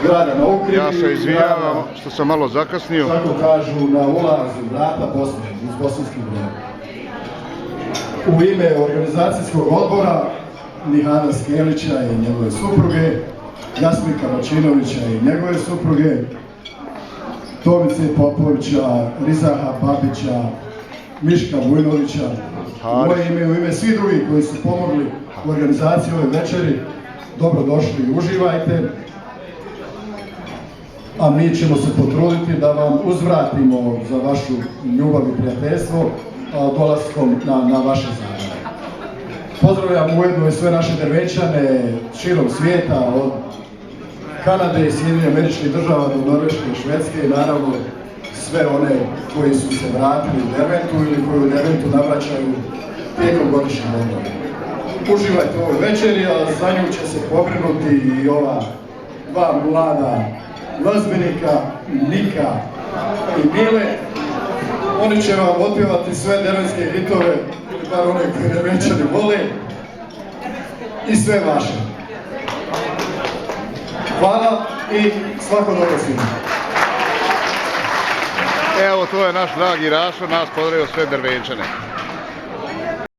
grada na Ukrivi. Ja se izvinjavam što sam malo zakasnio. Tako kažu na ulazu vrata Bosne, iz Bosanskih Broda. U ime organizacijskog odbora Nihana Skelića i njegove supruge, Jasmika Mačinovića i njegove supruge, Tomice Popovića, Rizaha Babića, Miška Vujnovića, u moje ime i u ime svih drugih koji su pomogli u organizaciji ove večeri, dobrodošli i uživajte. A mi ćemo se potruditi da vam uzvratimo za vašu ljubav i prijateljstvo dolaskom na vaše zagrade. Pozdravljam ujedno i sve naše Drvećane širom svijeta, od Kanade i Sjedinjenih Američkih Država do Norveške i Švedske i naravno sve one koji su se vratili u Derventu ili koji u Derventu navraćaju tijekom godišnjeg odmora. Uživajte u ovoj večeri, a za nju će se pobrinuti i ova dva mlada glazbenika, Nika i Mile. Oni će vam otpjevati sve dervenske hitove, bar one koje Dervenčani vole, i sve vaše. Hvala i svako dobro svima. Evo, to je naš dragi Rašo, nas pozdravio sve Drvenčane.